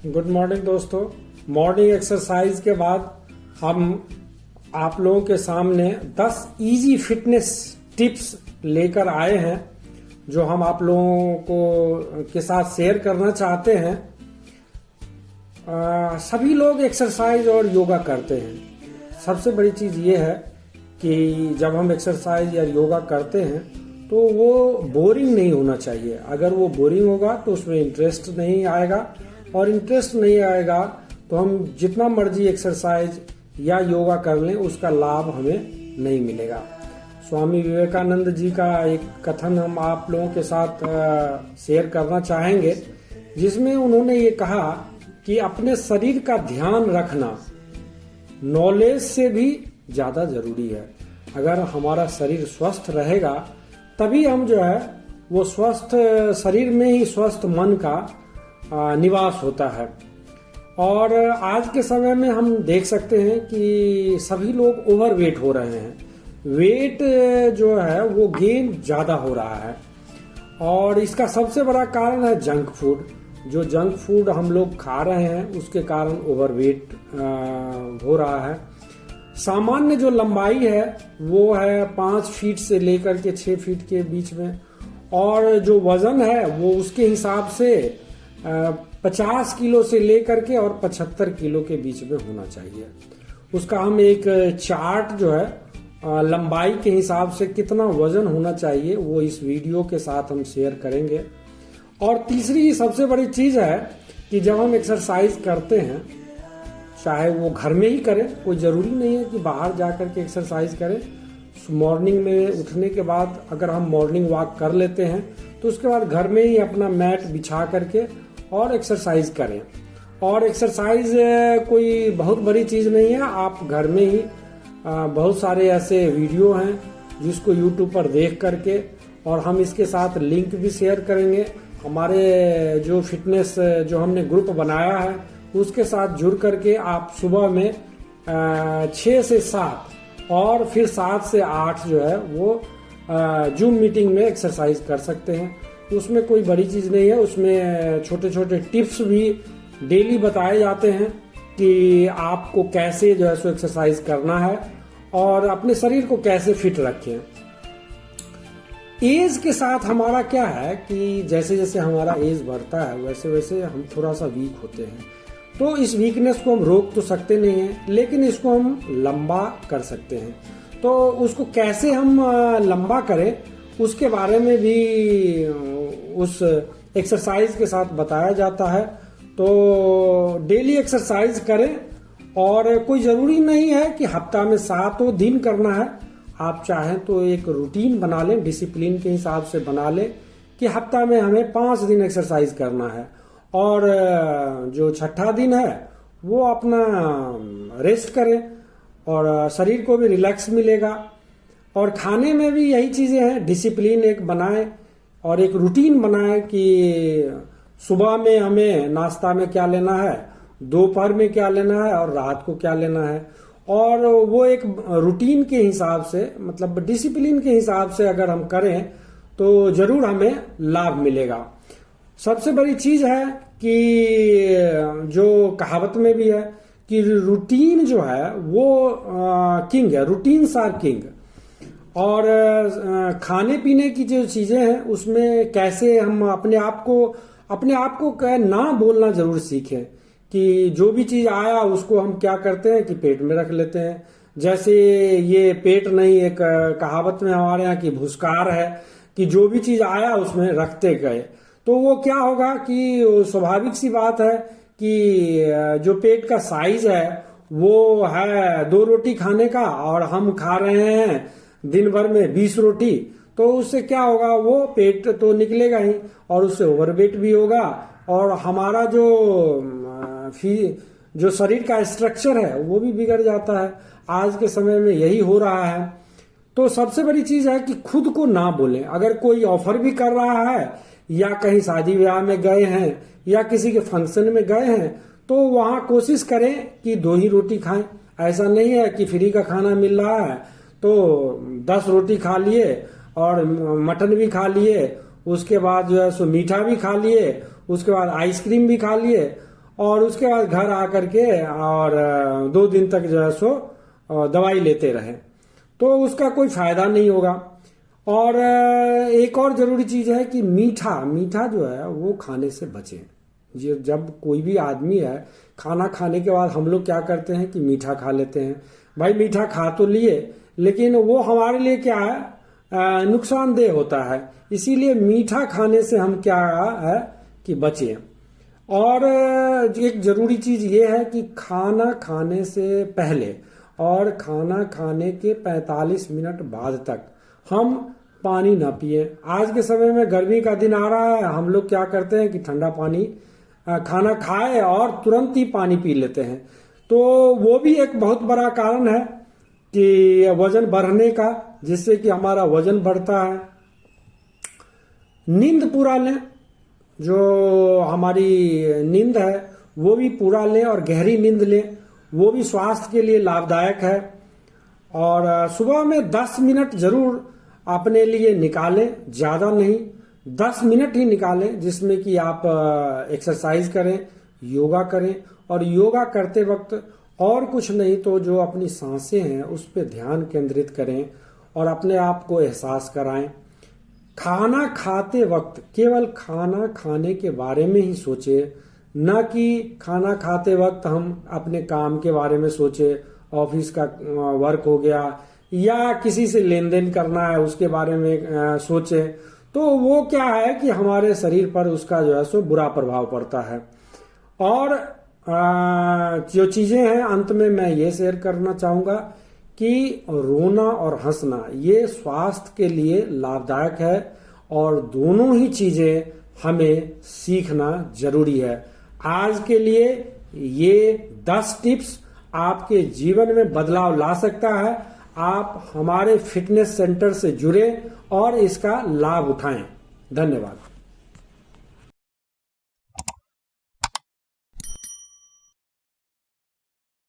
Good morning दोस्तों। Morning exercise के बाद हम आप लोगों के सामने 10 इजी फिटनेस टिप्स लेकर आए हैं जो हम आप लोगों को के साथ शेयर करना चाहते हैं। सभी लोग एक्सरसाइज और योगा करते हैं। सबसे बड़ी चीज ये है कि जब हम एक्सरसाइज या योगा करते हैं तो वो बोरिंग नहीं होना चाहिए। अगर वो बोरिंग होगा तो उसमें इंटरेस्ट नहीं आएगा, और इंटरेस्ट नहीं आएगा तो हम जितना मर्जी एक्सरसाइज या योगा कर लें उसका लाभ हमें नहीं मिलेगा। स्वामी विवेकानंद जी का एक कथन हम आप लोगों के साथ शेयर करना चाहेंगे, जिसमें उन्होंने ये कहा कि अपने शरीर का ध्यान रखना नॉलेज से भी ज्यादा जरूरी है। अगर हमारा शरीर स्वस्थ रहेगा तभी हम जो है वो स्वस्थ शरीर में ही स्वस्थ मन का निवास होता है। और आज के समय में हम देख सकते हैं कि सभी लोग ओवरवेट हो रहे हैं। वेट जो है वो गेन ज्यादा हो रहा है, और इसका सबसे बड़ा कारण है जंक फूड। जो जंक फूड हम लोग खा रहे हैं उसके कारण ओवरवेट हो रहा है। सामान्य जो लंबाई है वो है 5 फीट से लेकर के 6 फीट के बीच में, और जो वजन है वो उसके हिसाब से 50 किलो से लेकर के और 75 किलो के बीच में होना चाहिए। उसका हम एक चार्ट जो है लंबाई के हिसाब से कितना वजन होना चाहिए वो इस वीडियो के साथ हम शेयर करेंगे। और तीसरी सबसे बड़ी चीज है कि जब हम एक्सरसाइज करते हैं, चाहे वो घर में ही करें, कोई जरूरी नहीं है कि बाहर जाकर के एक्सरसाइज करें। मॉर्निंग में उठने के बाद अगर हम मॉर्निंग वॉक कर लेते हैं तो उसके बाद घर में ही अपना मैट बिछा करके और एक्सरसाइज करें। और एक्सरसाइज कोई बहुत बड़ी चीज नहीं है। आप घर में ही बहुत सारे ऐसे वीडियो हैं जिसको यूट्यूब पर देख करके, और हम इसके साथ लिंक भी शेयर करेंगे। हमारे जो फिटनेस जो हमने ग्रुप बनाया है उसके साथ जुड़ करके आप सुबह में 6 से 7 और फिर 7 से 8 जो है वो जूम मीटिंग में एक्सरसाइज कर सकते हैं। उसमें कोई बड़ी चीज नहीं है। उसमें छोटे छोटे टिप्स भी डेली बताए जाते हैं कि आपको कैसे जो है सो एक्सरसाइज करना है और अपने शरीर को कैसे फिट रखें। एज के साथ हमारा क्या है कि जैसे जैसे हमारा एज बढ़ता है वैसे वैसे हम थोड़ा सा वीक होते हैं। तो इस वीकनेस को हम रोक तो सकते नहीं हैं, लेकिन इसको हम लंबा कर सकते हैं। तो उसको कैसे हम लंबा करें उसके बारे में भी उस एक्सरसाइज के साथ बताया जाता है। तो डेली एक्सरसाइज करें, और कोई जरूरी नहीं है कि हफ्ता में 7 दिन करना है। आप चाहें तो एक रूटीन बना लें, डिसिप्लिन के हिसाब से बना लें कि हफ्ता में हमें 5 दिन एक्सरसाइज करना है, और जो 6ठा दिन है वो अपना रेस्ट करें और शरीर को भी रिलैक्स मिलेगा। और खाने में भी यही चीजें हैं, डिसिप्लिन एक बनाएं और एक रूटीन बनाएं कि सुबह में हमें नाश्ता में क्या लेना है, दोपहर में क्या लेना है और रात को क्या लेना है। और वो एक रूटीन के हिसाब से, मतलब डिसिप्लिन के हिसाब से अगर हम करें तो जरूर हमें लाभ मिलेगा। सबसे बड़ी चीज है कि जो कहावत में भी है कि रूटीन जो है वो किंग है, रूटीन्स आर किंग। और खाने पीने की जो चीजें हैं उसमें कैसे हम अपने आप को ना बोलना जरूर सीखें कि जो भी चीज आया उसको हम क्या करते हैं कि पेट में रख लेते हैं। जैसे ये पेट नहीं, एक कहावत में हमारे यहाँ की भुस्कार है कि जो भी चीज आया उसमें रखते गए। तो वो क्या होगा कि स्वाभाविक सी बात है कि जो पेट का साइज है वो है 2 रोटी खाने का, और हम खा रहे हैं दिन भर में 20 रोटी। तो उससे क्या होगा, वो पेट तो निकलेगा ही और उससे ओवरवेट भी होगा, और हमारा जो शरीर का स्ट्रक्चर है वो भी बिगड़ जाता है। आज के समय में यही हो रहा है। तो सबसे बड़ी चीज है कि खुद को ना बोलें। अगर कोई ऑफर भी कर रहा है या कहीं शादी ब्याह में गए हैं या किसी के फंक्शन में गए हैं तो वहां कोशिश करें कि 2 ही रोटी खाएं। ऐसा नहीं है कि फ्री का खाना मिल रहा है तो 10 रोटी खा लिए और मटन भी खा लिए, उसके बाद जो है सो मीठा भी खा लिए, उसके बाद आइसक्रीम भी खा लिए, और उसके बाद घर आकर के और 2 दिन तक जो है सो दवाई लेते रहे, तो उसका कोई फायदा नहीं होगा। और एक और जरूरी चीज है कि मीठा जो है वो खाने से बचे। जब कोई भी आदमी है, खाना खाने के बाद हम लोग क्या करते हैं कि मीठा खा लेते हैं। भाई मीठा खा तो लिए, लेकिन वो हमारे लिए क्या है, नुकसानदेह होता है। इसीलिए मीठा खाने से हम क्या है कि बचें। और एक जरूरी चीज ये है कि खाना खाने से पहले और खाना खाने के 45 मिनट बाद तक हम पानी ना पिए। आज के समय में गर्मी का दिन आ रहा है, हम लोग क्या करते हैं कि ठंडा पानी खाना खाए और तुरंत ही पानी पी लेते हैं। तो वो भी एक बहुत बड़ा कारण है कि वजन बढ़ने का, जिससे कि हमारा वजन बढ़ता है। नींद पूरा लें, जो हमारी नींद है वो भी पूरा लें और गहरी नींद लें, वो भी स्वास्थ्य के लिए लाभदायक है। और सुबह में 10 मिनट जरूर अपने लिए निकालें, ज्यादा नहीं, 10 मिनट ही निकालें, जिसमें कि आप एक्सरसाइज करें, योगा करें। और योगा करते वक्त और कुछ नहीं तो जो अपनी सांसें हैं उस पर ध्यान केंद्रित करें और अपने आप को एहसास कराएं। खाना खाते वक्त केवल खाना खाने के बारे में ही सोचे, न कि खाना खाते वक्त हम अपने काम के बारे में सोचे, ऑफिस का वर्क हो गया या किसी से लेन देन करना है उसके बारे में सोचे। तो वो क्या है कि हमारे शरीर पर उसका जो है सो बुरा प्रभाव पड़ता है। और जो चीजें हैं अंत में मैं ये शेयर करना चाहूंगा कि रोना और हंसना ये स्वास्थ्य के लिए लाभदायक है और दोनों ही चीजें हमें सीखना जरूरी है। आज के लिए ये 10 टिप्स आपके जीवन में बदलाव ला सकता है। आप हमारे फिटनेस सेंटर से जुड़े और इसका लाभ उठाएं। धन्यवाद।